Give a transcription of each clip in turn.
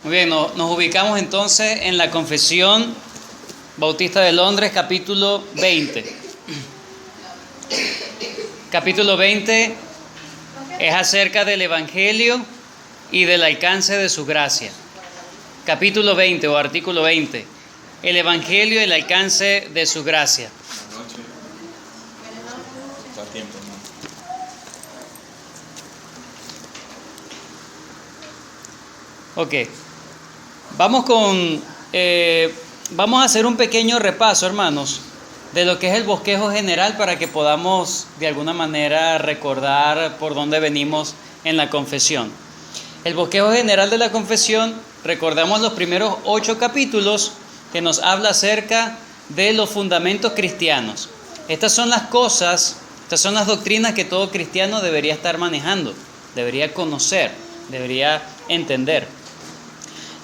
Muy bien, nos ubicamos entonces en la Confesión Bautista de Londres, capítulo 20. Capítulo 20 es acerca del Evangelio y del alcance de su gracia. Capítulo 20 o artículo 20, el Evangelio y el alcance de su gracia. Ok, vamos a hacer un pequeño repaso, hermanos, de lo que es el bosquejo general para que podamos de alguna manera recordar por dónde venimos en la confesión. El bosquejo general de la confesión, recordamos los primeros 8 capítulos que nos habla acerca de los fundamentos cristianos. Estas son las cosas, estas son las doctrinas que todo cristiano debería estar manejando, debería conocer, debería entender.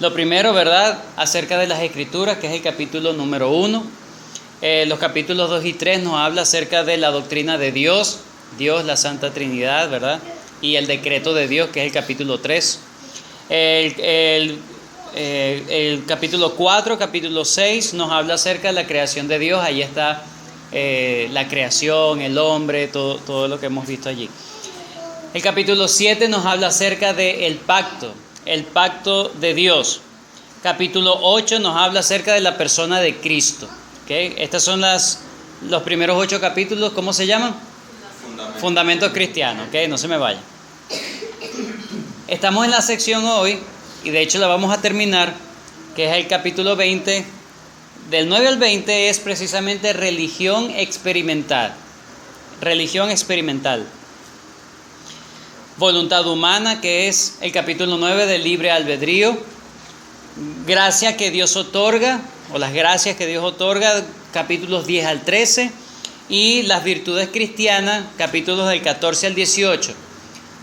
Lo primero, ¿verdad?, acerca de las Escrituras, que es el capítulo número 1. Los capítulos 2 y 3 nos habla acerca de la doctrina de Dios, la Santa Trinidad, ¿verdad?, y el decreto de Dios, que es el capítulo 3. El capítulo 4, capítulo 6 nos habla acerca de la creación de Dios. Ahí está la creación, el hombre, todo lo que hemos visto allí. El capítulo 7 nos habla acerca del pacto. El pacto de Dios. Capítulo 8 nos habla acerca de la persona de Cristo. ¿Okay? Estos son los primeros 8 capítulos. ¿Cómo se llaman? Fundamentos cristianos. ¿Okay? No se me vaya. Estamos en la sección hoy, y de hecho la vamos a terminar, que es el capítulo 20. Del 9 al 20 es precisamente religión experimental. Religión experimental. Voluntad humana, que es el capítulo 9 del libre albedrío. Gracia que Dios otorga, o las gracias que Dios otorga, capítulos 10 al 13. Y las virtudes cristianas, capítulos del 14 al 18.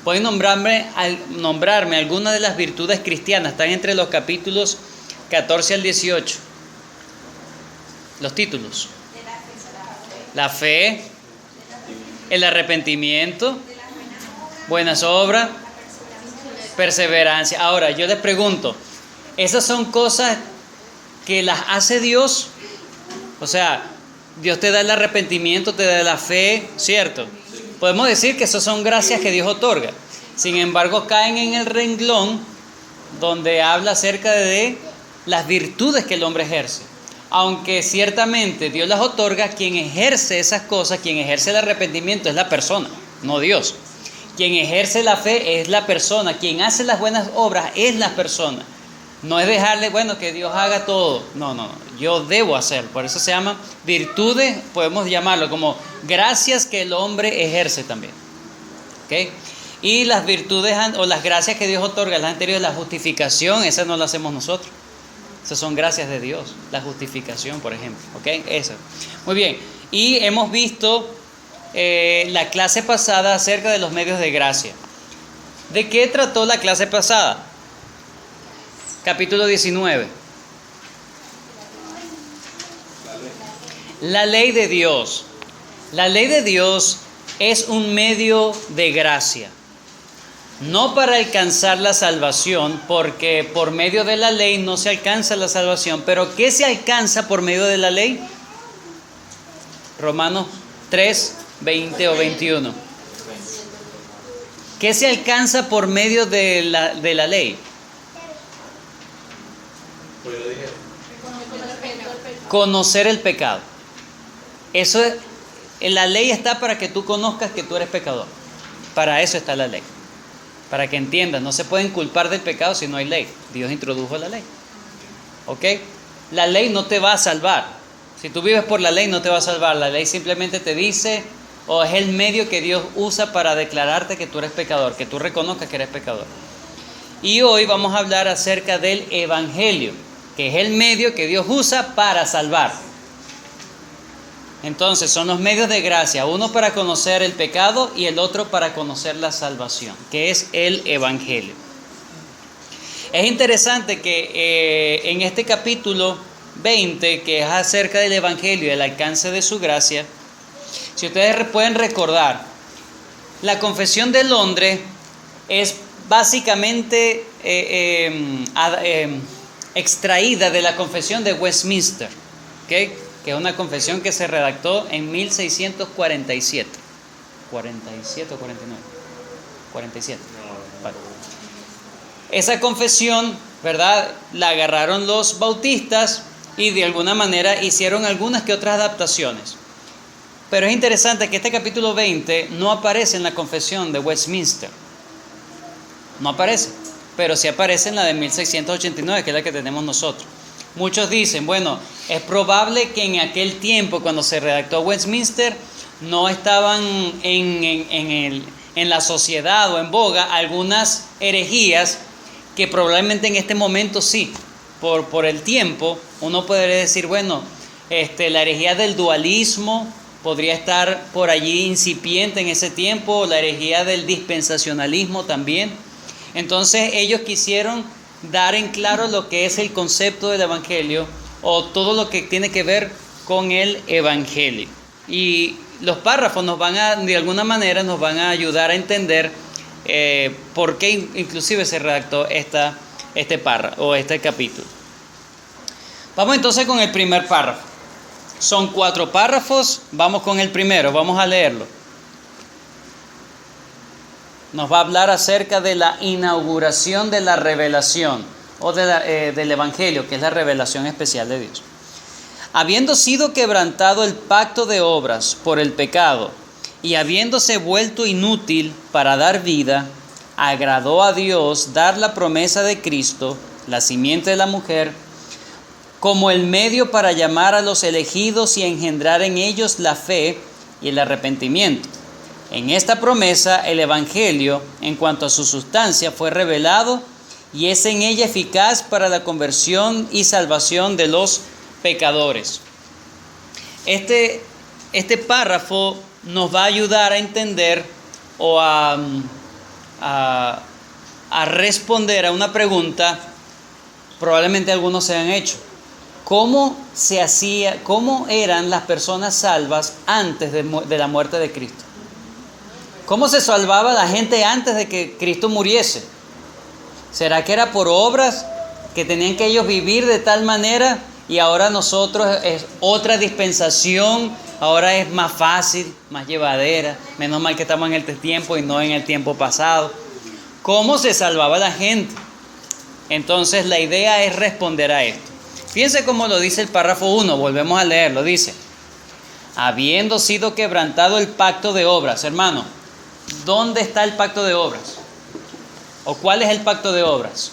Pueden nombrarme algunas de las virtudes cristianas, están entre los capítulos 14 al 18. Los títulos: la fe, el arrepentimiento, buenas obras, perseverancia. Ahora, yo les pregunto, ¿esas son cosas que las hace Dios? O sea, Dios te da el arrepentimiento, te da la fe, ¿cierto? Podemos decir que esas son gracias que Dios otorga. Sin embargo, caen en el renglón donde habla acerca de las virtudes que el hombre ejerce. Aunque ciertamente Dios las otorga, quien ejerce esas cosas, quien ejerce el arrepentimiento es la persona, no Dios. Quien ejerce la fe es la persona. Quien hace las buenas obras es la persona. No es dejarle, que Dios haga todo. No. Yo debo hacer. Por eso se llama virtudes, podemos llamarlo como gracias que el hombre ejerce también. ¿Okay? Y las virtudes o las gracias que Dios otorga, las anteriores, la justificación, esas no las hacemos nosotros. Esas son gracias de Dios. La justificación, por ejemplo. ¿Okay? Esa. Muy bien. Y hemos visto la clase pasada acerca de los medios de gracia. ¿De qué trató la clase pasada? Capítulo 19. La ley de Dios. La ley de Dios es un medio de gracia. No para alcanzar la salvación, porque por medio de la ley no se alcanza la salvación. Pero ¿qué se alcanza por medio de la ley? Romanos 3, 20 o 21. ¿Qué se alcanza por medio de la ley? Conocer el pecado. Eso es, la ley está para que tú conozcas que tú eres pecador. Para eso está la ley. Para que entiendas, no se pueden culpar del pecado si no hay ley. Dios introdujo la ley. ¿Ok? La ley no te va a salvar. Si tú vives por la ley no te va a salvar. La ley simplemente te dice, o es el medio que Dios usa para declararte que tú eres pecador, que tú reconozcas que eres pecador. Y hoy vamos a hablar acerca del Evangelio, que es el medio que Dios usa para salvar. Entonces son los medios de gracia, uno para conocer el pecado y el otro para conocer la salvación, que es el Evangelio. Es interesante que en este capítulo 20, que es acerca del Evangelio y el alcance de su gracia, si ustedes pueden recordar, la Confesión de Londres es básicamente extraída de la Confesión de Westminster, ¿okay? Que es una confesión que se redactó en 1647. 47 o 49. 47. Vale. Esa confesión, ¿verdad?, la agarraron los bautistas y de alguna manera hicieron algunas que otras adaptaciones. Pero es interesante que este capítulo 20 no aparece en la confesión de Westminster. No aparece, pero sí aparece en la de 1689, que es la que tenemos nosotros. Muchos dicen, bueno, es probable que en aquel tiempo, cuando se redactó Westminster, no estaban en la sociedad o en boga algunas herejías que probablemente en este momento sí, por el tiempo. Uno podría decir, bueno, la herejía del dualismo podría estar por allí incipiente en ese tiempo, la herejía del dispensacionalismo también. Entonces ellos quisieron dar en claro lo que es el concepto del Evangelio o todo lo que tiene que ver con el Evangelio. Y los párrafos de alguna manera nos van a ayudar a entender por qué inclusive se redactó este párrafo o este capítulo. Vamos entonces con el primer párrafo. Son 4 párrafos, vamos con el primero, vamos a leerlo. Nos va a hablar acerca de la inauguración de la revelación o del Evangelio, que es la revelación especial de Dios. Habiendo sido quebrantado el pacto de obras por el pecado y habiéndose vuelto inútil para dar vida, agradó a Dios dar la promesa de Cristo, la simiente de la mujer, como el medio para llamar a los elegidos y engendrar en ellos la fe y el arrepentimiento. En esta promesa el Evangelio, en cuanto a su sustancia, fue revelado y es en ella eficaz para la conversión y salvación de los pecadores. Este párrafo nos va a ayudar a entender o a responder a una pregunta probablemente algunos se han hecho. ¿Cómo eran las personas salvas antes de la muerte de Cristo? ¿Cómo se salvaba la gente antes de que Cristo muriese? ¿Será que era por obras que tenían que ellos vivir de tal manera y ahora nosotros es otra dispensación? Ahora es más fácil, más llevadera. Menos mal que estamos en este tiempo y no en el tiempo pasado. ¿Cómo se salvaba la gente? Entonces la idea es responder a esto. Fíjense cómo lo dice el párrafo 1, volvemos a leerlo. Dice, habiendo sido quebrantado el pacto de obras. Hermano, ¿dónde está el pacto de obras? ¿O cuál es el pacto de obras?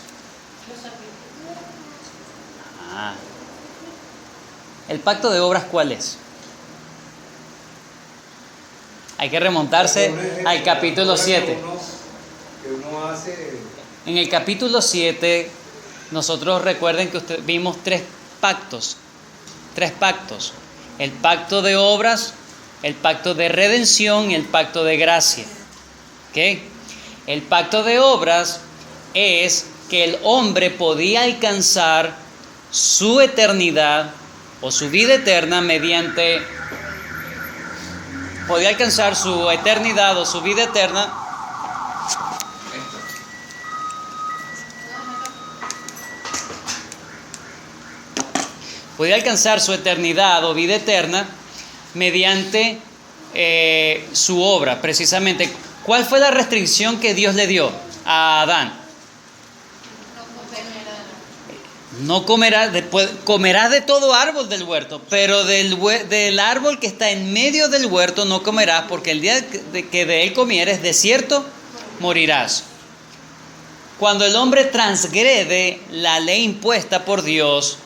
¿El pacto de obras cuál es? Hay que remontarse al capítulo 7. En el capítulo 7, nosotros recuerden que vimos 3 pactos. 3 pactos. El pacto de obras, el pacto de redención y el pacto de gracia. ¿Okay? El pacto de obras es que el hombre podía alcanzar su eternidad o su vida eterna podía alcanzar su eternidad o su vida eterna mediante su obra, precisamente. ¿Cuál fue la restricción que Dios le dio a Adán? No comerás, comerás de todo árbol del huerto, pero del árbol que está en medio del huerto no comerás, porque el día que de él comieres, de cierto morirás. Cuando el hombre transgrede la ley impuesta por Dios,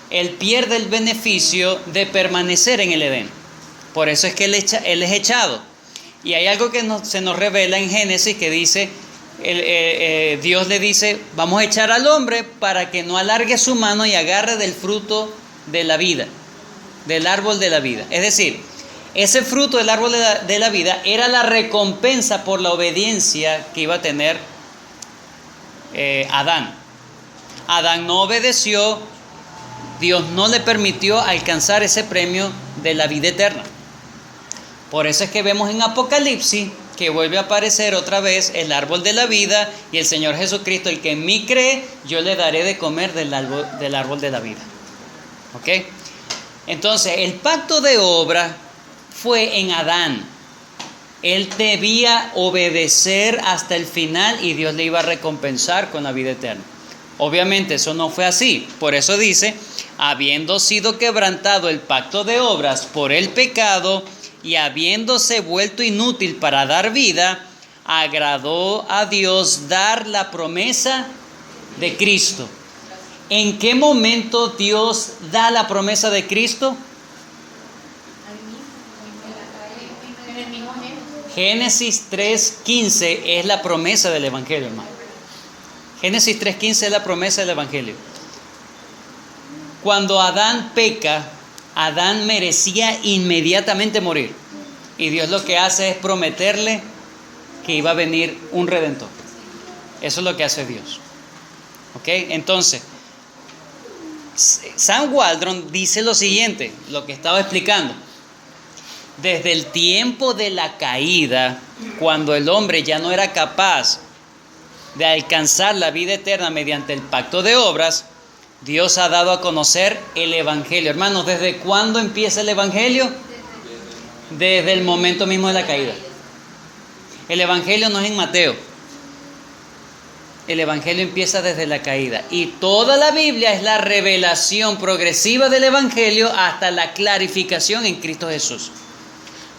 él pierde el beneficio de permanecer en el Edén. Por eso es que él es echado. Y hay algo que se nos revela en Génesis que dice, Dios le dice, vamos a echar al hombre para que no alargue su mano y agarre del fruto de la vida, del árbol de la vida. Es decir, ese fruto del árbol de la vida era la recompensa por la obediencia que iba a tener Adán. Adán no obedeció, Dios no le permitió alcanzar ese premio de la vida eterna. Por eso es que vemos en Apocalipsis que vuelve a aparecer otra vez el árbol de la vida, y el Señor Jesucristo, el que en mí cree, yo le daré de comer del árbol de la vida. ¿Ok? Entonces, el pacto de obra fue en Adán. Él debía obedecer hasta el final y Dios le iba a recompensar con la vida eterna. Obviamente eso no fue así. Por eso dice, habiendo sido quebrantado el pacto de obras por el pecado y habiéndose vuelto inútil para dar vida, agradó a Dios dar la promesa de Cristo. ¿En qué momento Dios da la promesa de Cristo? Génesis 3:15 es la promesa del Evangelio, hermano. Génesis 3:15 es la promesa del Evangelio. Cuando Adán peca, Adán merecía inmediatamente morir. Y Dios lo que hace es prometerle que iba a venir un redentor. Eso es lo que hace Dios. ¿Ok? Entonces, Sam Waldron dice lo siguiente, lo que estaba explicando. Desde el tiempo de la caída, cuando el hombre ya no era capaz de alcanzar la vida eterna mediante el pacto de obras, Dios ha dado a conocer el Evangelio. Hermanos, ¿desde cuándo empieza el Evangelio? Desde el momento mismo de la caída. El Evangelio no es en Mateo. El Evangelio empieza desde la caída. Y toda la Biblia es la revelación progresiva del Evangelio hasta la clarificación en Cristo Jesús.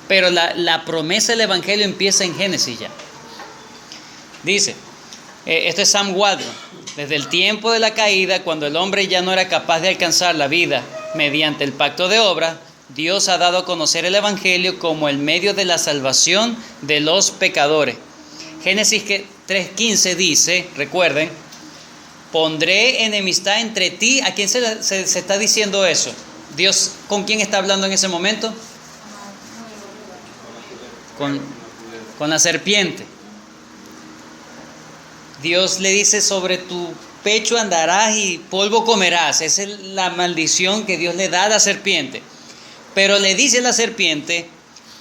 Pero la promesa del Evangelio empieza en Génesis ya. Dice, esto es Sam Waldron, desde el tiempo de la caída, cuando el hombre ya no era capaz de alcanzar la vida mediante el pacto de obras, Dios ha dado a conocer el Evangelio como el medio de la salvación de los pecadores. Génesis 3:15 dice, recuerden, pondré enemistad entre ti. ¿A quién se está diciendo eso? Dios, ¿con quién está hablando en ese momento? Con la serpiente. Dios le dice, sobre tu pecho andarás y polvo comerás. Esa es la maldición que Dios le da a la serpiente. Pero le dice a la serpiente,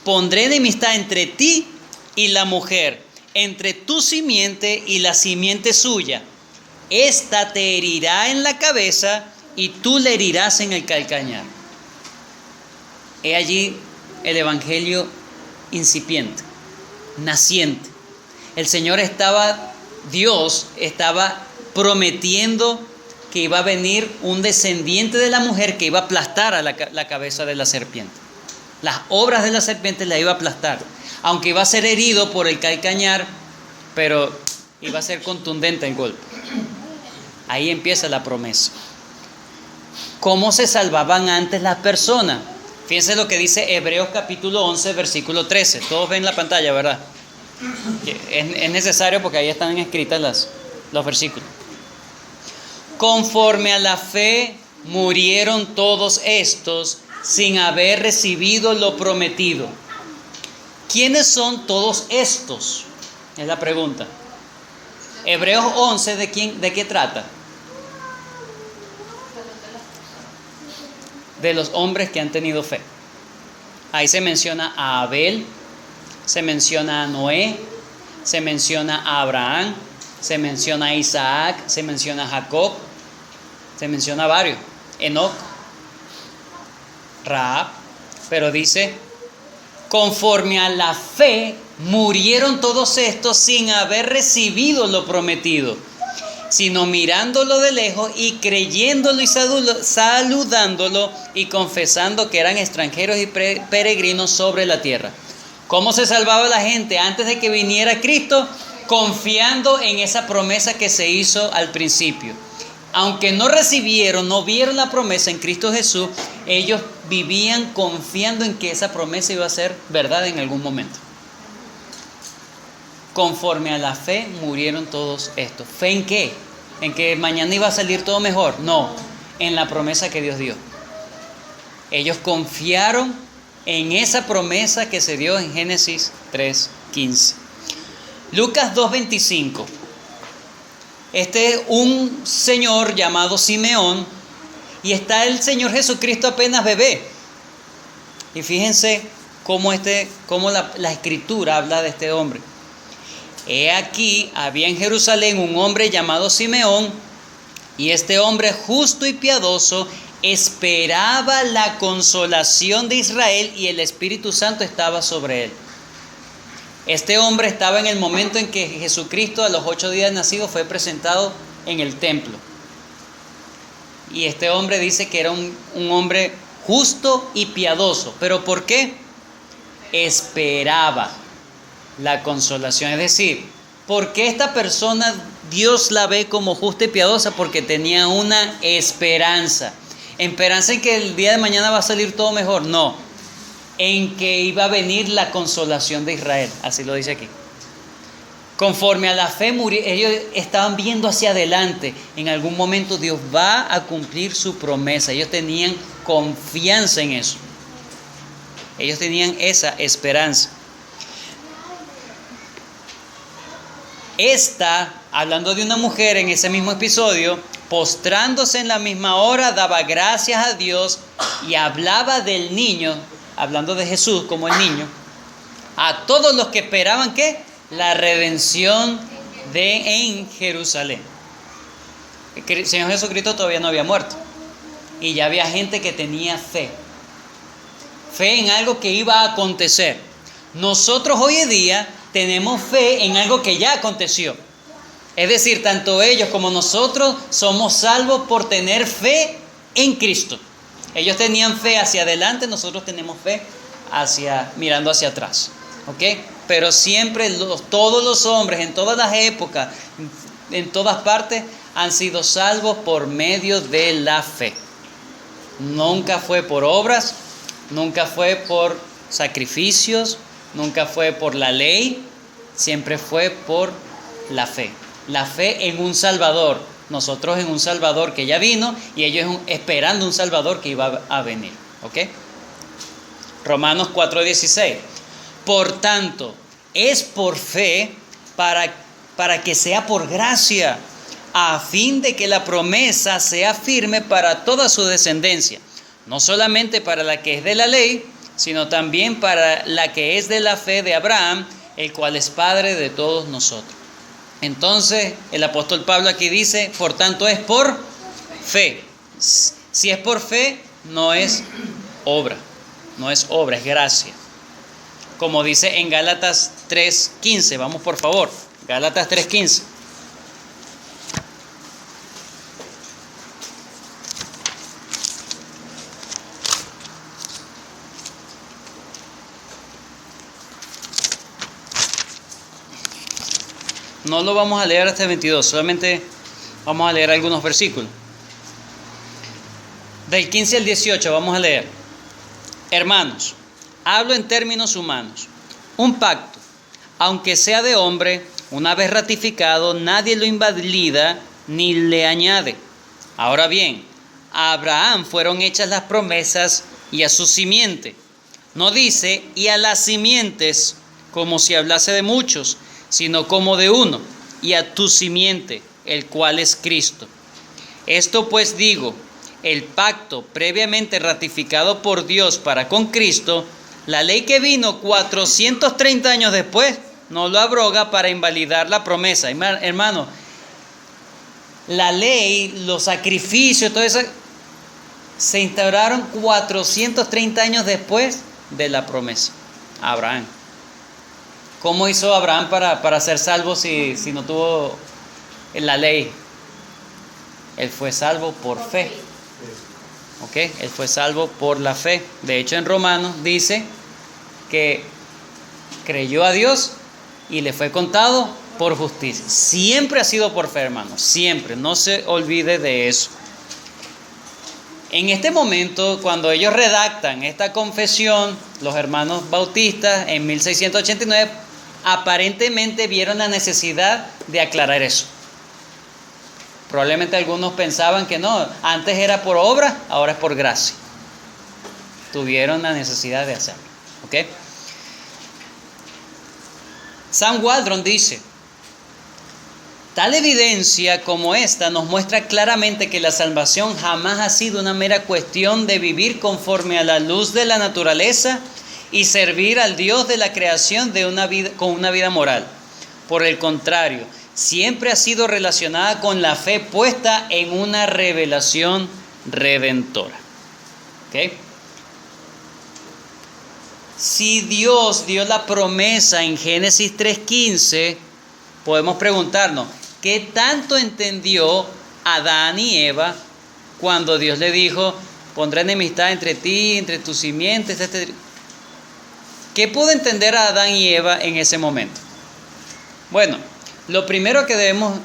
pondré enemistad entre ti y la mujer, entre tu simiente y la simiente suya. Esta te herirá en la cabeza y tú le herirás en el calcañar. He allí el Evangelio incipiente, naciente. Dios estaba prometiendo que iba a venir un descendiente de la mujer que iba a aplastar a la cabeza de la serpiente. Las obras de la serpiente la iba a aplastar, aunque iba a ser herido por el calcañar, pero iba a ser contundente el golpe. Ahí empieza la promesa. ¿Cómo se salvaban antes las personas? Fíjense lo que dice Hebreos capítulo 11, versículo 13. Todos ven la pantalla, ¿verdad? Es necesario porque ahí están escritas los versículos. Conforme a la fe murieron todos estos sin haber recibido lo prometido. ¿Quiénes son todos estos? Es la pregunta. Hebreos 11, ¿de qué trata? De los hombres que han tenido fe. Ahí se menciona a Abel, se menciona a Noé, se menciona a Abraham, se menciona a Isaac, se menciona a Jacob, se menciona a varios, Enoc, Rahab, pero dice, conforme a la fe murieron todos estos sin haber recibido lo prometido, sino mirándolo de lejos y creyéndolo y saludándolo y confesando que eran extranjeros y peregrinos sobre la tierra. ¿Cómo se salvaba la gente antes de que viniera Cristo? Confiando en esa promesa que se hizo al principio. Aunque no vieron la promesa en Cristo Jesús, ellos vivían confiando en que esa promesa iba a ser verdad en algún momento. Conforme a la fe murieron todos estos. ¿Fe en qué? ¿En que mañana iba a salir todo mejor? No, en la promesa que Dios dio. Ellos confiaron en esa promesa que se dio en Génesis 3:15. Lucas 2:25. Este es un señor llamado Simeón y está el Señor Jesucristo apenas bebé. Y fíjense cómo la Escritura habla de este hombre. He aquí, había en Jerusalén un hombre llamado Simeón, y este hombre justo y piadoso esperaba la consolación de Israel, y el Espíritu Santo estaba sobre él. Este hombre estaba en el momento en que Jesucristo, a los 8 días de nacido, fue presentado en el templo. Y este hombre dice que era un hombre justo y piadoso. ¿Pero por qué? Esperaba la consolación. Es decir, ¿por qué esta persona Dios la ve como justa y piadosa? Porque tenía una esperanza. ¿Esperanza en que el día de mañana va a salir todo mejor? No. En que iba a venir la consolación de Israel. Así lo dice aquí. Conforme a la fe, ellos estaban viendo hacia adelante. En algún momento Dios va a cumplir su promesa. Ellos tenían confianza en eso. Ellos tenían esa esperanza. Hablando de una mujer en ese mismo episodio, postrándose en la misma hora, daba gracias a Dios y hablaba del niño, hablando de Jesús como el niño, a todos los que esperaban, ¿qué? La redención en Jerusalén. El Señor Jesucristo todavía no había muerto. Y ya había gente que tenía fe. Fe en algo que iba a acontecer. Nosotros hoy en día tenemos fe en algo que ya aconteció. Es decir, tanto ellos como nosotros somos salvos por tener fe en Cristo. Ellos tenían fe hacia adelante, nosotros tenemos fe mirando hacia atrás. ¿Ok? Pero siempre todos los hombres, en todas las épocas, en todas partes, han sido salvos por medio de la fe. Nunca fue por obras, nunca fue por sacrificios, nunca fue por la ley, siempre fue por la fe. La fe en un Salvador. Nosotros en un Salvador que ya vino y ellos esperando un Salvador que iba a venir. ¿Ok? Romanos 4:16. Por tanto, es por fe para que sea por gracia, a fin de que la promesa sea firme para toda su descendencia, no solamente para la que es de la ley, sino también para la que es de la fe de Abraham, el cual es Padre de todos nosotros. Entonces, el apóstol Pablo aquí dice, por tanto es por fe. Si es por fe, no es obra, es gracia. Como dice en Gálatas 3:15, vamos por favor, Gálatas 3:15. No lo vamos a leer hasta el 22, solamente vamos a leer algunos versículos. Del 15 al 18 vamos a leer. Hermanos, hablo en términos humanos. Un pacto, aunque sea de hombre, una vez ratificado, nadie lo invalida ni le añade. Ahora bien, a Abraham fueron hechas las promesas y a su simiente. No dice y a las simientes como si hablase de muchos, sino como de uno, y a tu simiente, el cual es Cristo. Esto pues digo, el pacto previamente ratificado por Dios para con Cristo, la ley que vino 430 años después, no lo abroga para invalidar la promesa. Hermano, la ley, los sacrificios, todo eso, se instauraron 430 años después de la promesa. Abraham. ¿Cómo hizo Abraham para ser salvo si no tuvo la ley? Él fue salvo por fe. ¿Ok? Él fue salvo por la fe. De hecho, en Romanos dice que creyó a Dios y le fue contado por justicia. Siempre ha sido por fe, hermano. Siempre. No se olvide de eso. En este momento, cuando ellos redactan esta confesión, los hermanos bautistas, en 1689, aparentemente vieron la necesidad de aclarar eso. Probablemente algunos pensaban que no, antes era por obra, ahora es por gracia. Tuvieron la necesidad de hacerlo. ¿Ok? Sam Waldron dice, tal evidencia como esta nos muestra claramente que la salvación jamás ha sido una mera cuestión de vivir conforme a la luz de la naturaleza y servir al Dios de la creación con una vida moral. Por el contrario, siempre ha sido relacionada con la fe puesta en una revelación redentora. ¿Ok? Si Dios dio la promesa en Génesis 3:15, podemos preguntarnos, ¿qué tanto entendió Adán y Eva cuando Dios le dijo, pondré enemistad entre ti, entre tus simientes, etc.? ¿Qué pudo entender a Adán y Eva en ese momento? Bueno, lo primero que debemos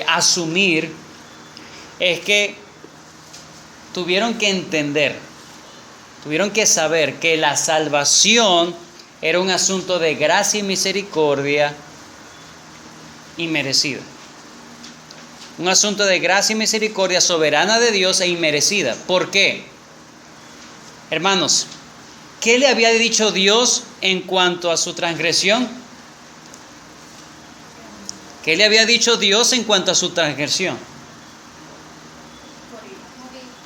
asumir es que tuvieron que entender, tuvieron que saber que la salvación era un asunto de gracia y misericordia inmerecida. Un asunto de gracia y misericordia soberana de Dios e inmerecida. ¿Por qué? Hermanos, ¿qué le había dicho Dios en cuanto a su transgresión? ¿Qué le había dicho Dios en cuanto a su transgresión?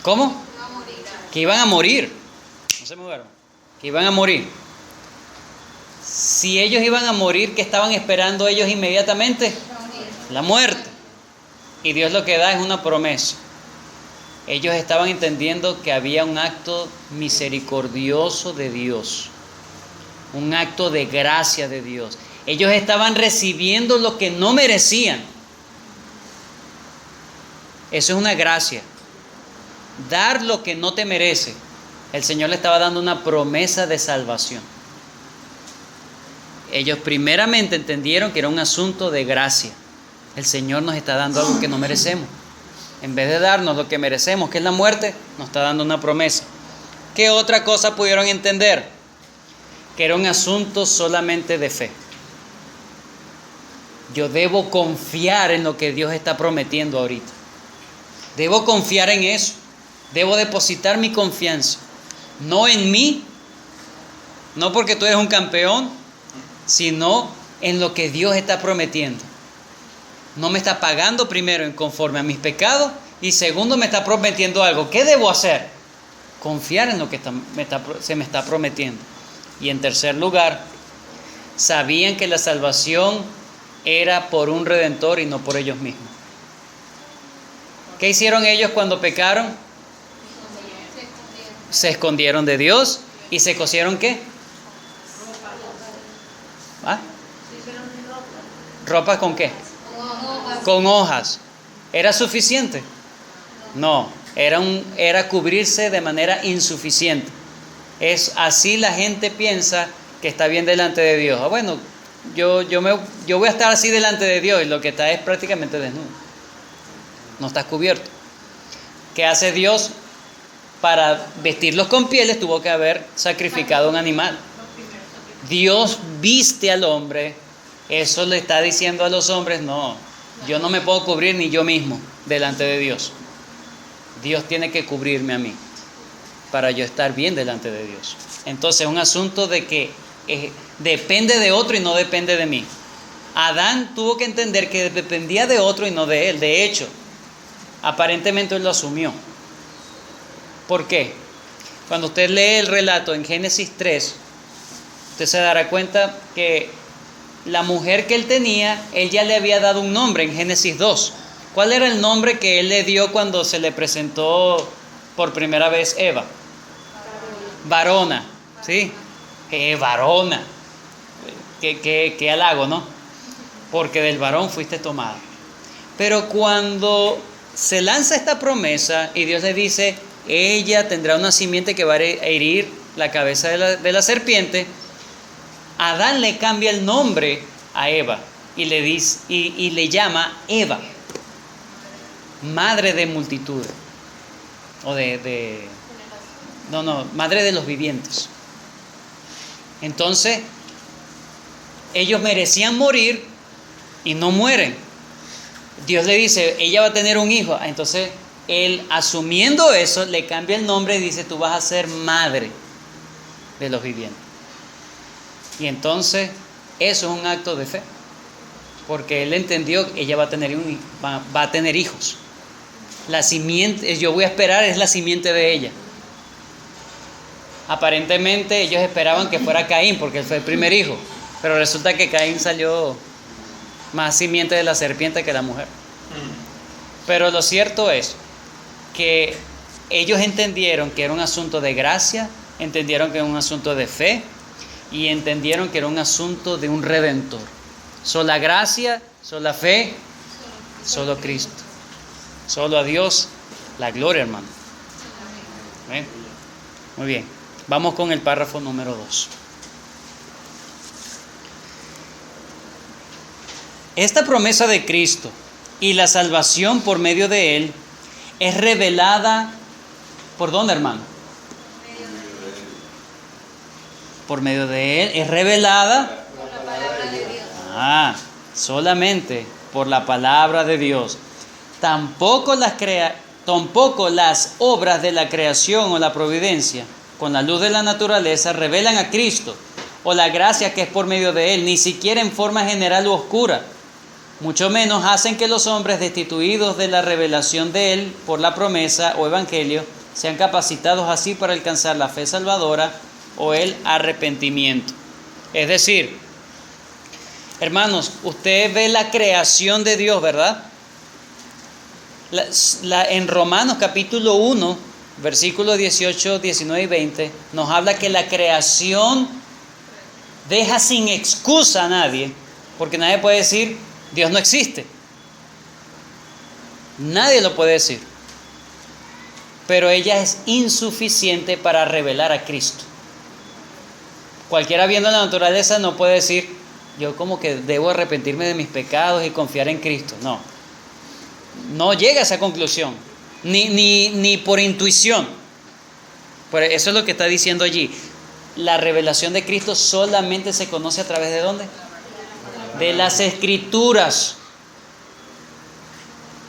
¿Cómo? Que iban a morir. No se me duerman. Que iban a morir. Si ellos iban a morir, ¿qué estaban esperando ellos inmediatamente? La muerte. Y Dios lo que da es una promesa. Ellos estaban entendiendo que había un acto misericordioso de Dios. Un acto de gracia de Dios. Ellos estaban recibiendo lo que no merecían. Eso es una gracia. Dar lo que no te merece. El Señor le estaba dando una promesa de salvación. Ellos primeramente entendieron que era un asunto de gracia. El Señor nos está dando algo que no merecemos. En vez de darnos lo que merecemos, que es la muerte, nos está dando una promesa. ¿Qué otra cosa pudieron entender? Que era un asunto solamente de fe. Yo debo confiar en lo que Dios está prometiendo ahorita. Debo confiar en eso. Debo depositar mi confianza. No en mí, no porque tú eres un campeón, sino en lo que Dios está prometiendo. No me está pagando primero en conforme a mis pecados y segundo me está prometiendo algo. ¿Qué debo hacer? Confiar en lo que se me está prometiendo. Y en tercer lugar, sabían que la salvación era por un redentor y no por ellos mismos. ¿Qué hicieron ellos cuando pecaron? Se escondieron de Dios y se cosieron ¿qué? ¿Ah? ¿Ropa con qué? Con hojas. ¿Era suficiente? No, era cubrirse de manera insuficiente. Es así la gente piensa que está bien delante de Dios. Ah, bueno, yo voy a estar así delante de Dios y lo que está es prácticamente desnudo. No estás cubierto. ¿Qué hace Dios? Para vestirlos con pieles tuvo que haber sacrificado un animal. Dios viste al hombre. Eso le está diciendo a los hombres, no, yo no me puedo cubrir ni yo mismo delante de Dios. Dios tiene que cubrirme a mí para yo estar bien delante de Dios. Entonces es un asunto de que depende de otro y no depende de mí. Adán tuvo que entender que dependía de otro y no de él. De hecho, aparentemente él lo asumió. ¿Por qué? Cuando usted lee el relato en Génesis 3, usted se dará cuenta que la mujer que él tenía, él ya le había dado un nombre en Génesis 2. ¿Cuál era el nombre que él le dio cuando se le presentó por primera vez Eva? Varona, ¿sí? Varona. Qué halago, ¿no? Porque del varón fuiste tomada. Pero cuando se lanza esta promesa y Dios le dice, ella tendrá una simiente que va a herir la cabeza de la serpiente, Adán le cambia el nombre a Eva y le dice y le llama Eva, madre de multitudes, o madre de los vivientes. Entonces, ellos merecían morir y no mueren. Dios le dice, ella va a tener un hijo. Entonces, él, asumiendo eso, le cambia el nombre y dice, tú vas a ser madre de los vivientes. Y entonces, eso es un acto de fe. Porque él entendió que ella va a tener hijos. La simiente, yo voy a esperar, es la simiente de ella. Aparentemente ellos esperaban que fuera Caín porque él fue el primer hijo, pero resulta que Caín salió más simiente de la serpiente que la mujer. Pero lo cierto es que ellos entendieron que era un asunto de gracia, entendieron que era un asunto de fe y entendieron que era un asunto de un redentor. Sola gracia, sola fe, solo Cristo. Solo a Dios la gloria, hermano. ¿Ven? Muy bien. Vamos con el párrafo número 2. Esta promesa de Cristo y la salvación por medio de Él es revelada, ¿por dónde, hermano? Por medio de Él es revelada Por la palabra de Dios. Solamente por la palabra de Dios. Tampoco las obras de la creación o la providencia, con la luz de la naturaleza, revelan a Cristo o la gracia que es por medio de Él, ni siquiera en forma general u oscura. Mucho menos hacen que los hombres destituidos de la revelación de Él por la promesa o evangelio sean capacitados así para alcanzar la fe salvadora o el arrepentimiento. Es decir, hermanos, usted ve la creación de Dios, ¿verdad? En Romanos capítulo 1, versículos 18, 19 y 20, nos habla que la creación deja sin excusa a nadie, porque nadie puede decir, Dios no existe. Nadie lo puede decir. Pero ella es insuficiente para revelar a Cristo. Cualquiera viendo la naturaleza no puede decir, yo como que debo arrepentirme de mis pecados y confiar en Cristo. No llega a esa conclusión, ni por intuición. Pero eso es lo que está diciendo allí. La revelación de Cristo solamente se conoce a través de ¿dónde? De las Escrituras.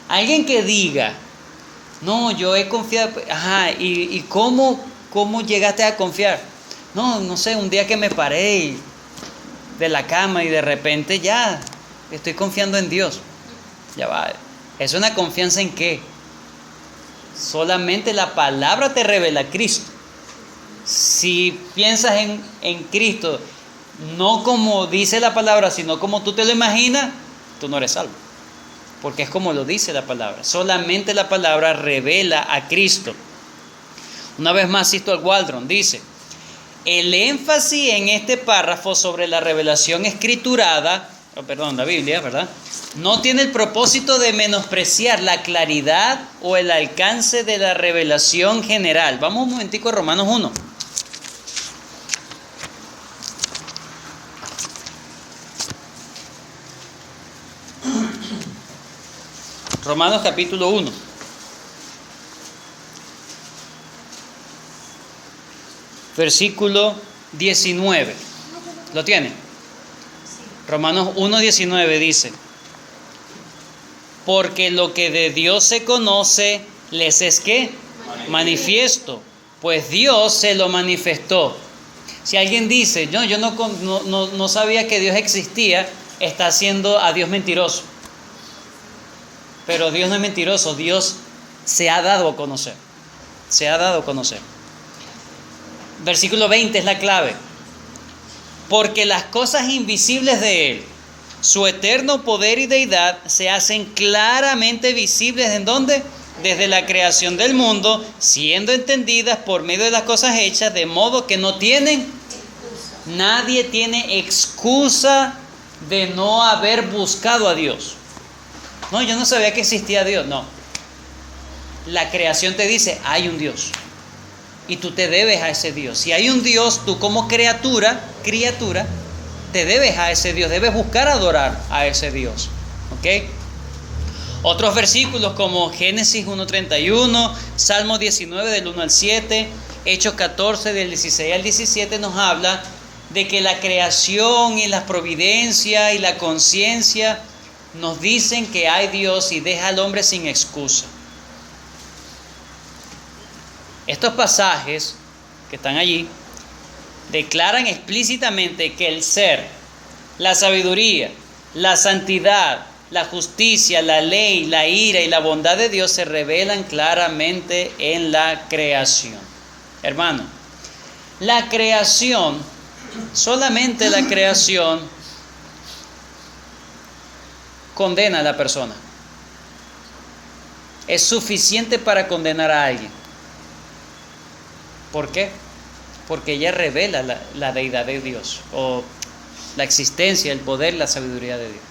Alguien que diga, no, yo he confiado, ¿y cómo llegaste a confiar? No sé, un día que me paré de la cama y de repente ya estoy confiando en Dios. Ya va. ¿Es una confianza en qué? Solamente la palabra te revela a Cristo. Si piensas en Cristo, no como dice la palabra, sino como tú te lo imaginas, tú no eres salvo. Porque es como lo dice la palabra. Solamente la palabra revela a Cristo. Una vez más cito al Waldron, dice, el énfasis en este párrafo sobre la revelación escriturada, la Biblia, ¿verdad?, no tiene el propósito de menospreciar la claridad o el alcance de la revelación general. Vamos un momentico a Romanos 1. Romanos capítulo 1. Versículo 19. ¿Lo tiene? Romanos 1:19 dice, porque lo que de Dios se conoce les es ¿qué? Manifiesto, pues Dios se lo manifestó. Si alguien dice, yo no sabía que Dios existía, está haciendo a Dios mentiroso. Pero Dios no es mentiroso, Dios se ha dado a conocer. Se ha dado a conocer. Versículo 20 es la clave. Porque las cosas invisibles de Él, su eterno poder y deidad, se hacen claramente visibles ¿en dónde? Desde la creación del mundo, siendo entendidas por medio de las cosas hechas, de modo que no tienen excusa. Nadie tiene excusa de no haber buscado a Dios. No, yo no sabía que existía Dios. No. La creación te dice, hay un Dios. Y tú te debes a ese Dios. Si hay un Dios, tú como criatura, te debes a ese Dios. Debes buscar adorar a ese Dios. ¿Ok? Otros versículos como Génesis 1:31, Salmo 19 del 1 al 7, Hechos 14 del 16 al 17 nos habla de que la creación y la providencia y la conciencia nos dicen que hay Dios y deja al hombre sin excusa. Estos pasajes que están allí declaran explícitamente que el ser, la sabiduría, la santidad, la justicia, la ley, la ira y la bondad de Dios se revelan claramente en la creación. Hermano, La creación, solamente la creación condena a la persona. Es suficiente para condenar a alguien. ¿Por qué? Porque ella revela la deidad de Dios, o la existencia, el poder, la sabiduría de Dios.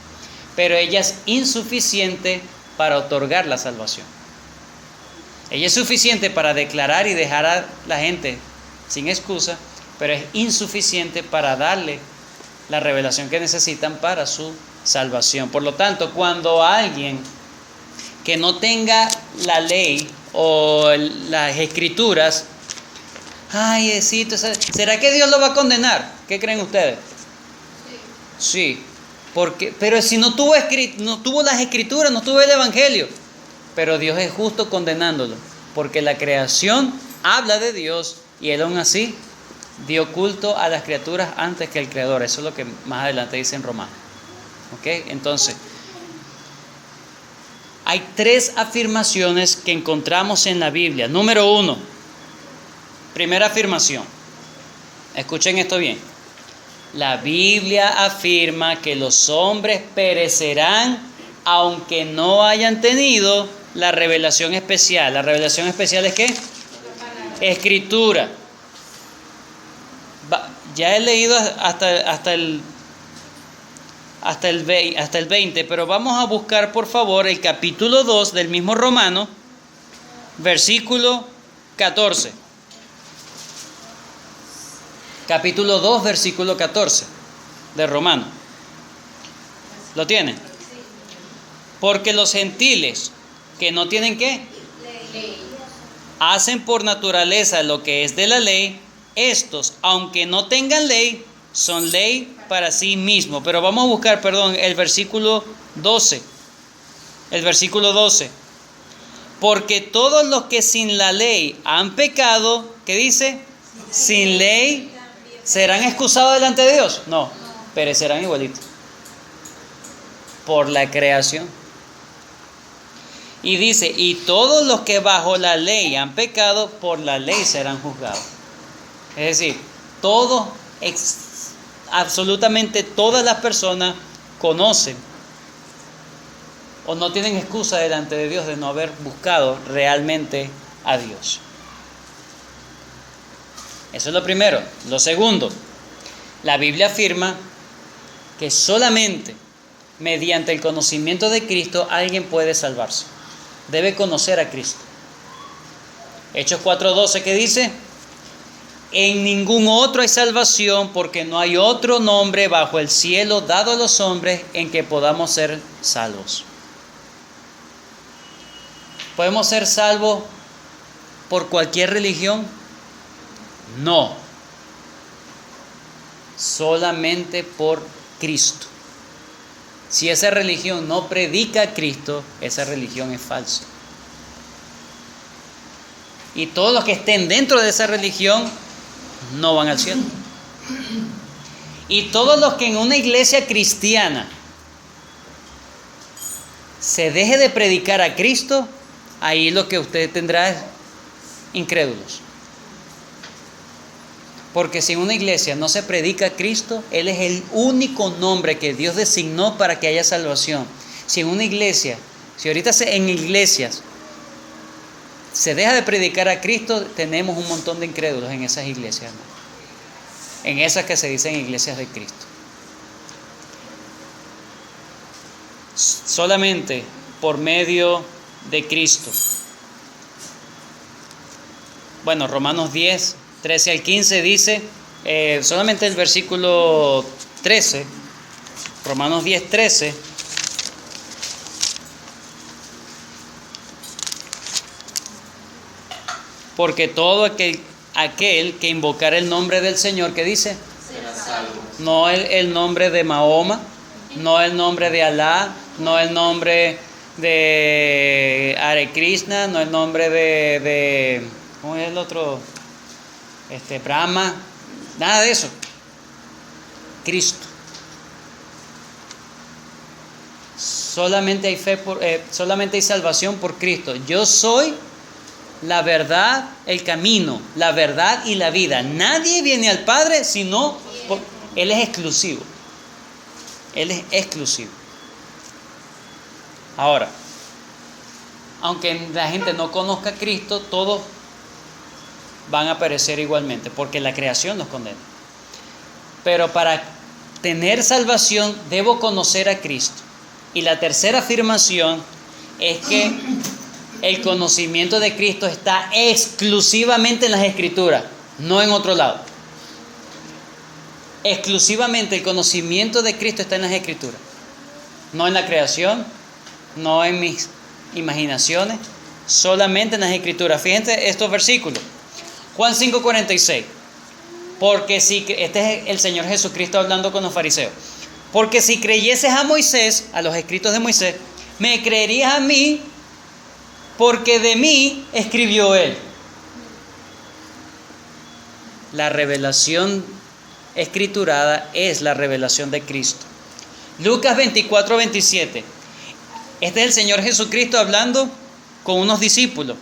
Pero ella es insuficiente para otorgar la salvación. Ella es suficiente para declarar y dejar a la gente sin excusa, pero es insuficiente para darle la revelación que necesitan para su salvación. Por lo tanto, cuando alguien que no tenga la ley o las escrituras, ay, ¿será que Dios lo va a condenar? ¿Qué creen ustedes? Sí, porque, pero si no tuvo las escrituras, no tuvo el evangelio, pero Dios es justo condenándolo, porque la creación habla de Dios y Él aún así dio culto a las criaturas antes que el Creador. Eso es lo que más adelante dice en Romanos. ¿Ok? Entonces, hay 3 afirmaciones que encontramos en la Biblia. Número 1, primera afirmación. Escuchen esto bien. La Biblia afirma que los hombres perecerán aunque no hayan tenido la revelación especial. ¿La revelación especial es qué? Escritura. Ya he leído hasta el 20, pero vamos a buscar por favor el capítulo 2 del mismo Romano, versículo 14. Capítulo 2, versículo 14 de Romano. ¿Lo tienen? Porque los gentiles que no tienen ¿qué? Ley. Hacen por naturaleza lo que es de la ley, estos, aunque no tengan ley, son ley para sí mismos. Pero vamos a buscar, el versículo 12. El versículo 12. Porque todos los que sin la ley han pecado, ¿qué dice? Sin ley, ¿serán excusados delante de Dios? No, perecerán igualito. Por la creación. Y dice, y todos los que bajo la ley han pecado, por la ley serán juzgados. Es decir, absolutamente todas las personas conocen o no tienen excusa delante de Dios de no haber buscado realmente a Dios. Eso es lo primero. Lo segundo, la Biblia afirma que solamente mediante el conocimiento de Cristo alguien puede salvarse. Debe conocer a Cristo. Hechos 4:12, ¿qué dice? En ningún otro hay salvación, porque no hay otro nombre bajo el cielo dado a los hombres en que podamos ser salvos. ¿Podemos ser salvos por cualquier religión? No. Solamente por Cristo. Si esa religión no predica a Cristo, esa religión es falsa. Y todos los que estén dentro de esa religión no van al cielo. Y todos los que en una iglesia cristiana se deje de predicar a Cristo, ahí lo que usted tendrá es incrédulos. Porque si en una iglesia no se predica a Cristo, Él es el único nombre que Dios designó para que haya salvación. Si en una iglesia, en iglesias se deja de predicar a Cristo, tenemos un montón de incrédulos en esas iglesias, ¿no? En esas que se dicen iglesias de Cristo. Solamente por medio de Cristo. Bueno, Romanos 10, 13 al 15 dice, solamente el versículo 13, Romanos 10, 13. Porque todo aquel que invocar el nombre del Señor, ¿qué dice? Será salvo. No el nombre de Mahoma, no el nombre de Alá, no el nombre de Hare Krishna, no el nombre de ¿cómo es el otro? Brahma, nada de eso. Cristo. Solamente hay salvación por Cristo. Yo soy la verdad, el camino, la verdad y la vida. Nadie viene al Padre sino por... Él es exclusivo. Él es exclusivo. Ahora, aunque la gente no conozca a Cristo, todos van a perecer igualmente, porque la creación nos condena. Pero para tener salvación debo conocer a Cristo. Y la tercera afirmación es que el conocimiento de Cristo está exclusivamente en las Escrituras, no en otro lado. Exclusivamente el conocimiento de Cristo está en las Escrituras, no en la creación, no en mis imaginaciones, solamente en las Escrituras. Fíjense estos versículos. Juan 5:46. Porque si, este es el Señor Jesucristo hablando con los fariseos. Porque si creyeses a Moisés, a los escritos de Moisés, me creerías a mí, porque de mí escribió él. La revelación escriturada es la revelación de Cristo. Lucas 24:27. Este es el Señor Jesucristo hablando con unos discípulos.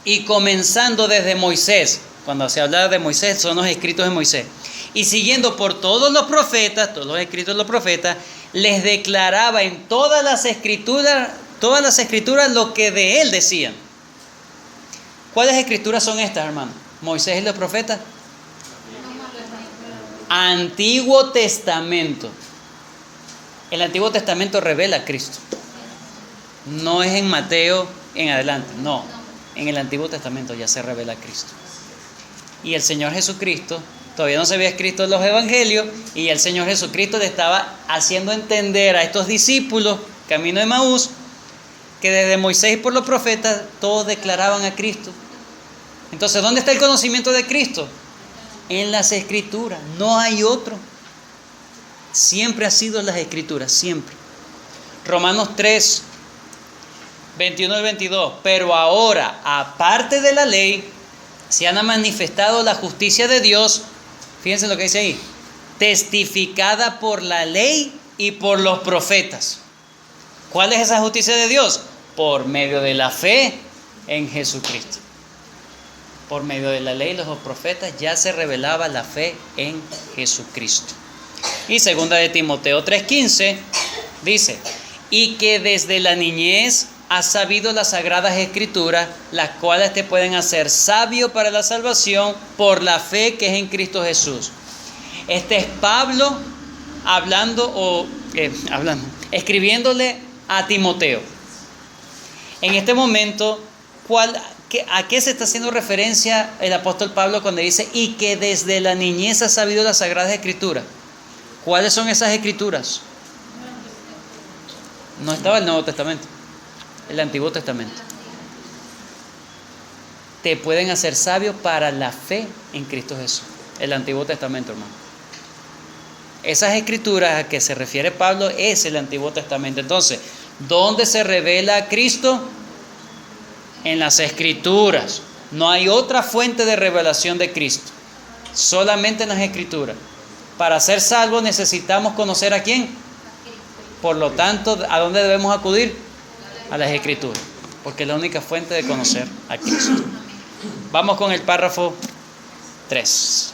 Y comenzando desde Moisés, cuando se habla de Moisés, son los escritos de Moisés. Y siguiendo por todos los profetas, todos los escritos de los profetas, les declaraba en todas las escrituras lo que de él decían. ¿Cuáles escrituras son estas, hermano? Moisés y los profetas. Antiguo Testamento. El Antiguo Testamento revela a Cristo. No es en Mateo en adelante, no. En el Antiguo Testamento ya se revela a Cristo. Y el Señor Jesucristo, todavía no se había escrito los evangelios, y el Señor Jesucristo le estaba haciendo entender a estos discípulos, camino de Emaús, que desde Moisés y por los profetas todos declaraban a Cristo. Entonces, ¿dónde está el conocimiento de Cristo? En las Escrituras, no hay otro. Siempre ha sido en las Escrituras, siempre. Romanos 3, 21 y 22. Pero ahora, aparte de la ley, se han manifestado la justicia de Dios. Fíjense lo que dice ahí. Testificada por la ley y por los profetas. ¿Cuál es esa justicia de Dios? Por medio de la fe en Jesucristo. Por medio de la ley y los profetas ya se revelaba la fe en Jesucristo. Y segunda de Timoteo 3:15 dice: y que desde la niñez has sabido las sagradas escrituras, las cuales te pueden hacer sabio para la salvación por la fe que es en Cristo Jesús. Este es Pablo escribiéndole a Timoteo. En este momento, ¿a qué se está haciendo referencia el apóstol Pablo cuando dice y que desde la niñez has sabido las sagradas escrituras? ¿Cuáles son esas escrituras? No estaba el Nuevo Testamento, el Antiguo Testamento. Te pueden hacer sabio para la fe en Cristo Jesús. El Antiguo Testamento, hermano. Esas escrituras a que se refiere Pablo es el Antiguo Testamento. Entonces, ¿dónde se revela a Cristo? En las Escrituras. No hay otra fuente de revelación de Cristo. Solamente en las Escrituras. Para ser salvos necesitamos conocer a quién. Por lo tanto, ¿a dónde debemos acudir? A las Escrituras. Porque es la única fuente de conocer a Cristo. Vamos con el párrafo 3.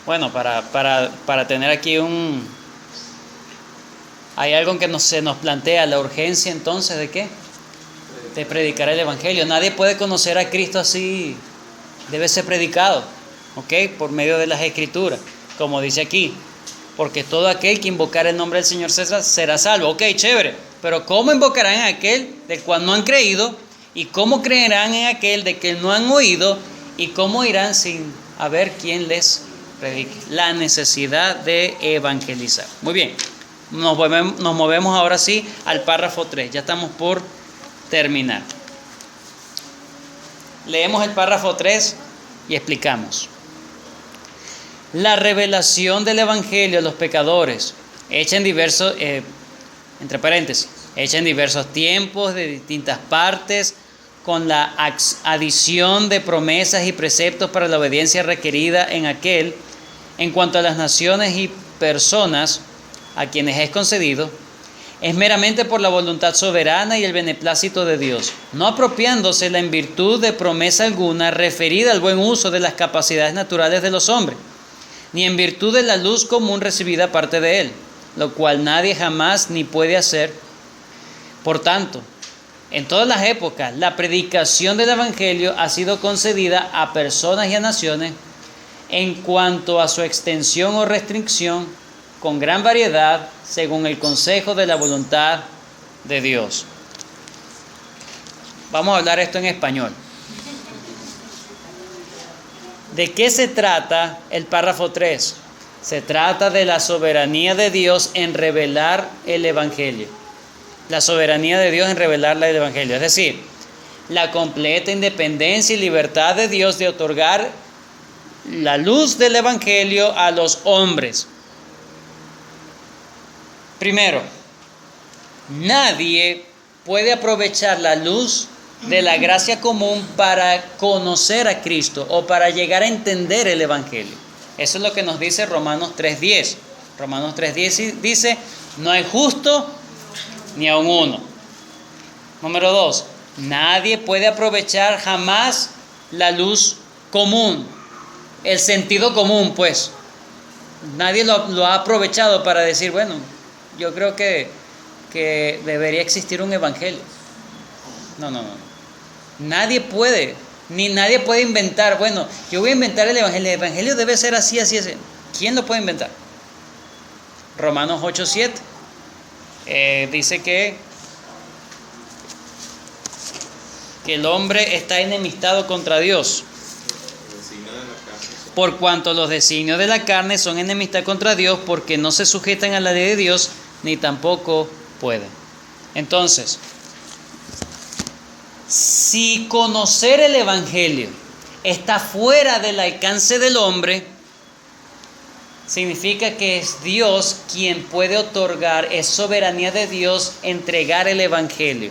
Bueno, para tener aquí hay algo que se nos plantea, la urgencia entonces ¿de qué? De predicar el Evangelio. Nadie puede conocer a Cristo así, debe ser predicado, ¿ok? Por medio de las Escrituras, como dice aquí, porque todo aquel que invocar el nombre del Señor será salvo. Ok, chévere, pero ¿cómo invocarán a aquel del cual no han creído? ¿Y cómo creerán en aquel de que no han oído? ¿Y cómo irán sin haber quien les predique? La necesidad de evangelizar. Muy bien. Nos movemos ahora sí al párrafo 3. Ya estamos por terminar. Leemos el párrafo 3 y explicamos. La revelación del Evangelio a los pecadores, hecha en diversos, entre paréntesis, hecha en diversos tiempos, de distintas partes, con la adición de promesas y preceptos para la obediencia requerida en cuanto a las naciones y personas a quienes es concedido, es meramente por la voluntad soberana y el beneplácito de Dios, no apropiándosela en virtud de promesa alguna referida al buen uso de las capacidades naturales de los hombres, ni en virtud de la luz común recibida aparte de Él, lo cual nadie jamás ni puede hacer. Por tanto, en todas las épocas, la predicación del Evangelio ha sido concedida a personas y a naciones en cuanto a su extensión o restricción, con gran variedad, según el consejo de la voluntad de Dios. Vamos a hablar esto en español. ¿De qué se trata el párrafo 3? Se trata de la soberanía de Dios en revelar el Evangelio. La soberanía de Dios en revelar el Evangelio. Es decir, la completa independencia y libertad de Dios de otorgar la luz del Evangelio a los hombres. Primero, nadie puede aprovechar la luz de la gracia común para conocer a Cristo o para llegar a entender el Evangelio. Eso es lo que nos dice Romanos 3:10. Romanos 3:10 dice, no hay justo ni aun uno. Número 2, nadie puede aprovechar jamás la luz común, el sentido común, pues. Nadie lo ha aprovechado para decir, bueno, yo creo que debería existir un evangelio. No. Nadie puede, ni nadie puede inventar, bueno, yo voy a inventar el evangelio debe ser así, así, así. ¿Quién lo puede inventar? Romanos 8:7 dice que el hombre está enemistado contra Dios. Por cuanto los designios de la carne son enemistad contra Dios, porque no se sujetan a la ley de Dios, ni tampoco pueden. Entonces, si conocer el Evangelio está fuera del alcance del hombre, significa que es Dios quien puede otorgar, es soberanía de Dios entregar el Evangelio.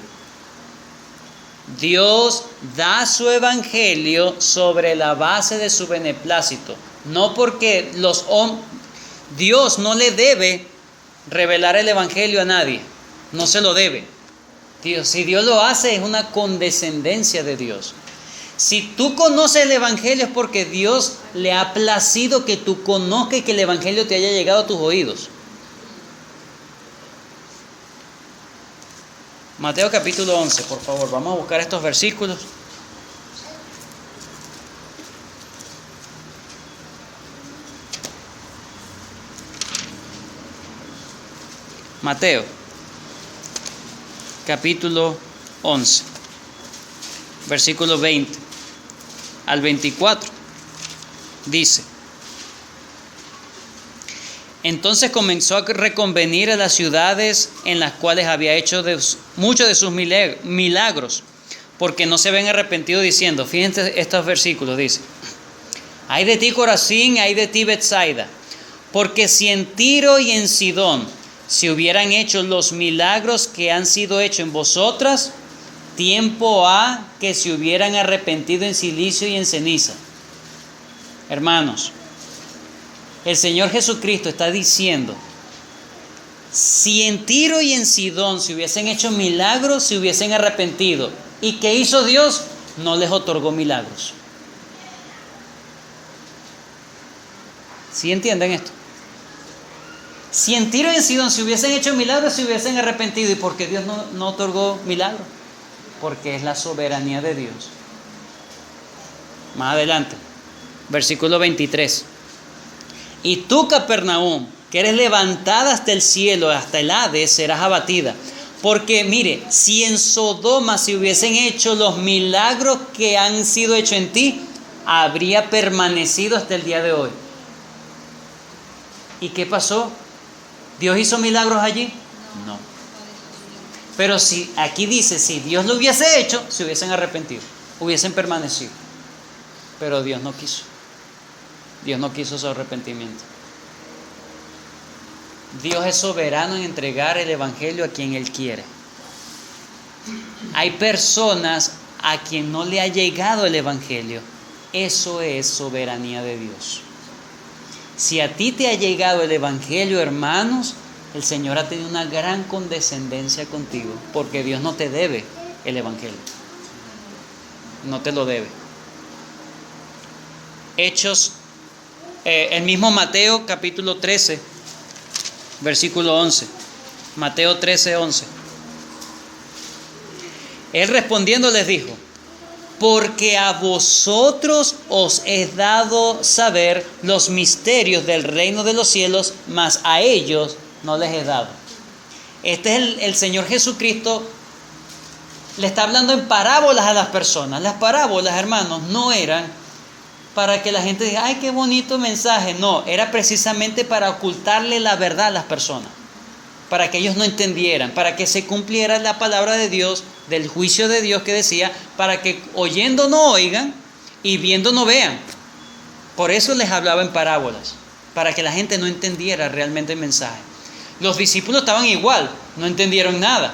Dios da su Evangelio sobre la base de su beneplácito, no porque Dios no le debe revelar el Evangelio a nadie, no se lo debe. Si Dios lo hace, es una condescendencia de Dios. Si tú conoces el Evangelio es porque Dios le ha placido que tú conozcas y que el Evangelio te haya llegado a tus oídos. Mateo capítulo 11, por favor, vamos a buscar estos versículos. Mateo capítulo 11, versículo 20 al 24, dice: Entonces comenzó a reconvenir a las ciudades en las cuales había hecho muchos de sus milagros, porque no se habían arrepentido, diciendo, fíjense estos versículos, dice: Ay de ti Corazín, ay de ti Betsaida, porque si en Tiro y en Sidón se hubieran hecho los milagros que han sido hechos en vosotras, tiempo ha que se hubieran arrepentido en silicio y en ceniza. Hermanos, el Señor Jesucristo está diciendo, si en Tiro y en Sidón se hubiesen hecho milagros, se hubiesen arrepentido. ¿Y qué hizo Dios? No les otorgó milagros. ¿Sí entienden esto? Si en Tiro y en Sidón se hubiesen hecho milagros, se hubiesen arrepentido. ¿Y por qué Dios no otorgó milagros? Porque es la soberanía de Dios. Más adelante, versículo 23. Y tú, Capernaum, que eres levantada hasta el cielo, hasta el Hades, serás abatida. Porque, mire, si en Sodoma se hubiesen hecho los milagros que han sido hechos en ti, habría permanecido hasta el día de hoy. ¿Y qué pasó? ¿Dios hizo milagros allí? No. Pero si aquí dice, si Dios lo hubiese hecho, se hubiesen arrepentido, hubiesen permanecido. Pero Dios no quiso. Dios no quiso su arrepentimiento. Dios es soberano en entregar el Evangelio a quien Él quiere. Hay personas a quien no le ha llegado el Evangelio. Eso es soberanía de Dios. Si a ti te ha llegado el Evangelio, hermanos, el Señor ha tenido una gran condescendencia contigo, porque Dios no te debe el Evangelio. No te lo debe. Hechos, el mismo Mateo capítulo 13, versículo 11. Mateo 13, 11. Él respondiendo les dijo: porque a vosotros os he dado saber los misterios del reino de los cielos, mas a ellos no les he dado. Este es el Señor Jesucristo. Le está hablando en parábolas a las personas. Las parábolas, hermanos, no eran para que la gente diga, ay, qué bonito mensaje. No, era precisamente para ocultarle la verdad a las personas, para que ellos no entendieran, para que se cumpliera la palabra de Dios, del juicio de Dios que decía, para que oyendo no oigan y viendo no vean. Por eso les hablaba en parábolas, para que la gente no entendiera realmente el mensaje. Los discípulos estaban igual, no entendieron nada.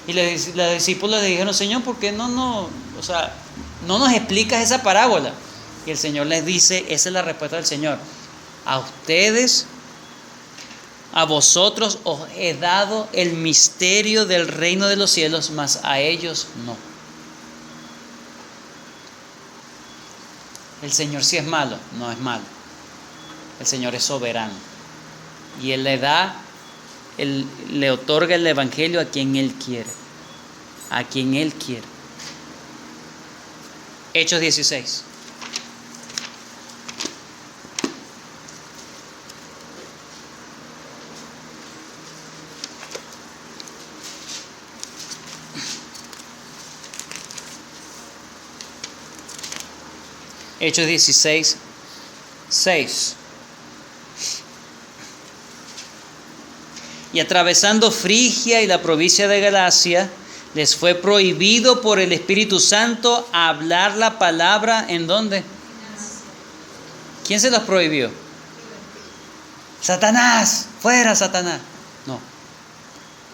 Y los discípulos le dijeron, Señor, ¿por qué no nos explicas esa parábola? Y el Señor les dice, esa es la respuesta del Señor: a vosotros os he dado el misterio del reino de los cielos, mas a ellos no. El Señor sí es malo, no es malo. El Señor es soberano. Y Él le otorga el Evangelio a quien Él quiere. A quien Él quiere. Hechos 16. Hechos 16, 6. Y atravesando Frigia y la provincia de Galacia, les fue prohibido por el Espíritu Santo hablar la palabra, ¿en dónde? ¿Quién se los prohibió? Satanás, fuera Satanás. No.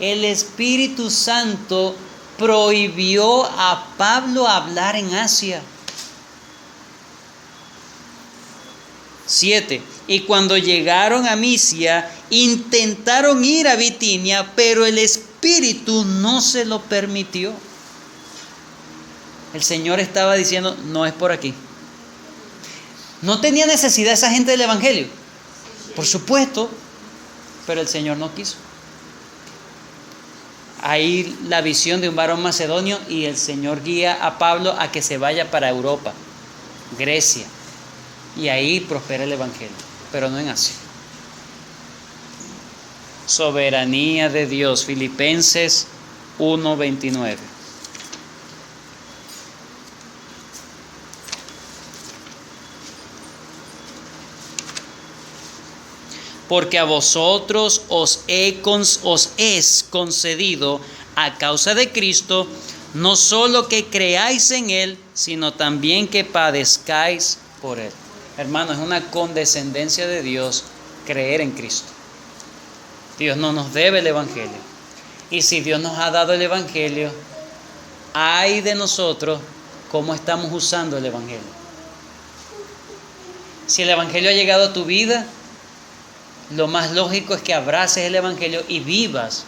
El Espíritu Santo prohibió a Pablo hablar en Asia. 7. Y cuando llegaron a Misia, intentaron ir a Bitinia, pero el Espíritu no se lo permitió. El Señor estaba diciendo, no es por aquí. ¿No tenía necesidad esa gente del Evangelio? Por supuesto, pero el Señor no quiso. Ahí la visión de un varón macedonio, y el Señor guía a Pablo a que se vaya para Europa, Grecia. Y ahí prospera el Evangelio, pero no en Asia. Soberanía de Dios. Filipenses 1:29. Porque a vosotros os es concedido a causa de Cristo, no solo que creáis en Él, sino también que padezcáis por Él. Hermano, es una condescendencia de Dios creer en Cristo. Dios no nos debe el Evangelio. Y si Dios nos ha dado el Evangelio, ay de nosotros cómo estamos usando el Evangelio. Si el Evangelio ha llegado a tu vida, lo más lógico es que abraces el Evangelio y vivas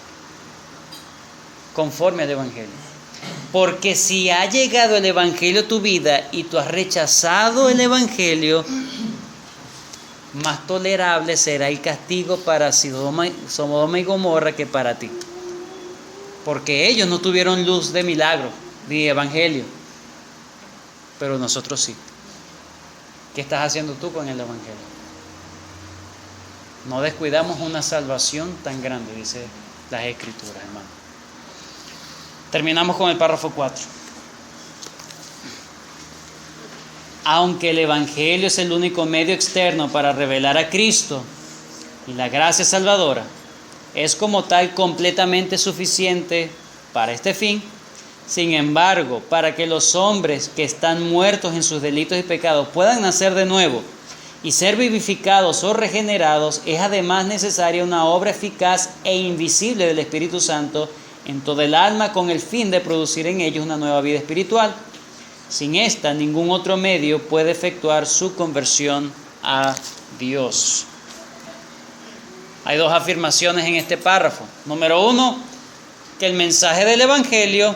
conforme al Evangelio. Porque si ha llegado el Evangelio a tu vida y tú has rechazado el Evangelio, más tolerable será el castigo para Sodoma y Gomorra que para ti. Porque ellos no tuvieron luz de milagro, ni Evangelio, pero nosotros sí. ¿Qué estás haciendo tú con el Evangelio? No descuidamos una salvación tan grande, dice las Escrituras, hermano. Terminamos con el párrafo 4. Aunque el Evangelio es el único medio externo para revelar a Cristo y la gracia salvadora, es como tal completamente suficiente para este fin. Sin embargo, para que los hombres que están muertos en sus delitos y pecados puedan nacer de nuevo y ser vivificados o regenerados, es además necesaria una obra eficaz e invisible del Espíritu Santo en todo el alma, con el fin de producir en ellos una nueva vida espiritual. Sin esta, ningún otro medio puede efectuar su conversión a Dios. Hay dos afirmaciones en este párrafo. Número uno, que el mensaje del Evangelio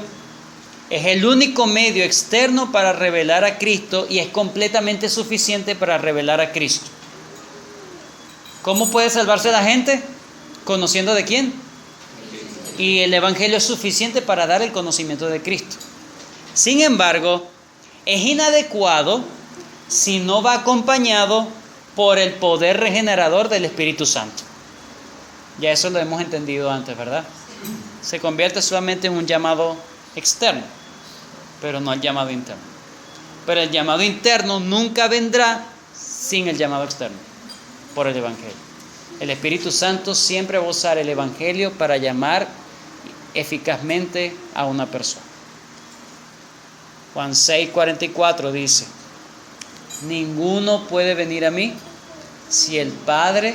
es el único medio externo para revelar a Cristo y es completamente suficiente para revelar a Cristo. ¿Cómo puede salvarse la gente? ¿Conociendo de quién? Y el Evangelio es suficiente para dar el conocimiento de Cristo. Sin embargo, es inadecuado si no va acompañado por el poder regenerador del Espíritu Santo. Ya eso lo hemos entendido antes, ¿verdad? Se convierte solamente en un llamado externo, pero no el llamado interno. Pero el llamado interno nunca vendrá sin el llamado externo, por el Evangelio. El Espíritu Santo siempre va a usar el Evangelio para llamar eficazmente a una persona. Juan 6:44 dice: ninguno puede venir a mí si el Padre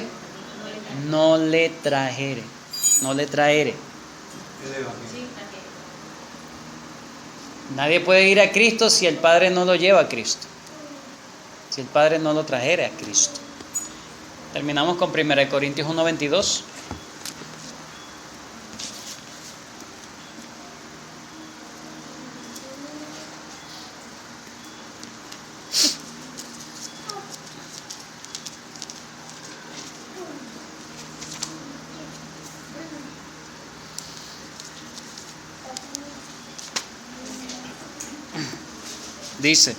no le trajere. Nadie puede ir a Cristo si el Padre no lo lleva a Cristo. Si el Padre no lo trajere a Cristo. Terminamos con 1 Corintios 1:22. Dice,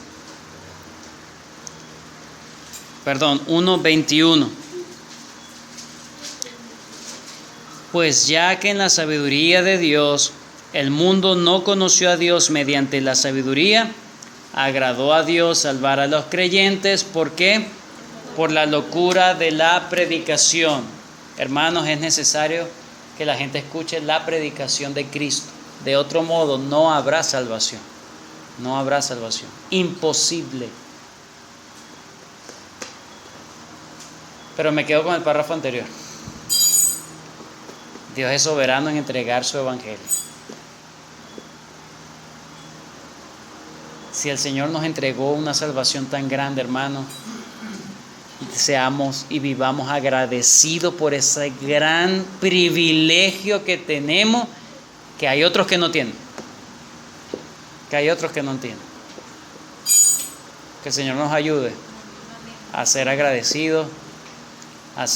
1:21. Pues ya que en la sabiduría de Dios el mundo no conoció a Dios mediante la sabiduría, agradó a Dios salvar a los creyentes. ¿Por qué? Por la locura de la predicación. Hermanos, es necesario que la gente escuche la predicación de Cristo. De otro modo, no habrá salvación. No habrá salvación. Imposible. Pero me quedo con el párrafo anterior. Dios es soberano en entregar su evangelio. Si el Señor nos entregó una salvación tan grande, hermano, seamos y vivamos agradecidos por ese gran privilegio que tenemos, que hay otros que no tienen. Que hay otros que no entienden. Que el Señor nos ayude a ser agradecidos, a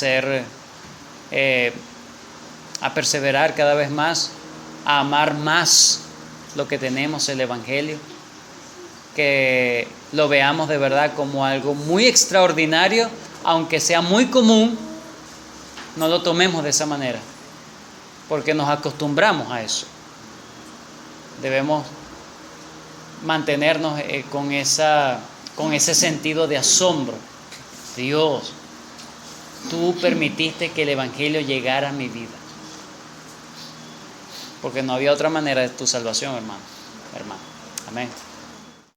perseverar cada vez más, a amar más lo que tenemos, el Evangelio, que lo veamos de verdad como algo muy extraordinario, aunque sea muy común, no lo tomemos de esa manera, porque nos acostumbramos a eso. Debemos mantenernos con ese sentido de asombro. Dios, tú permitiste que el Evangelio llegara a mi vida, porque no había otra manera de tu salvación, hermano. Amén.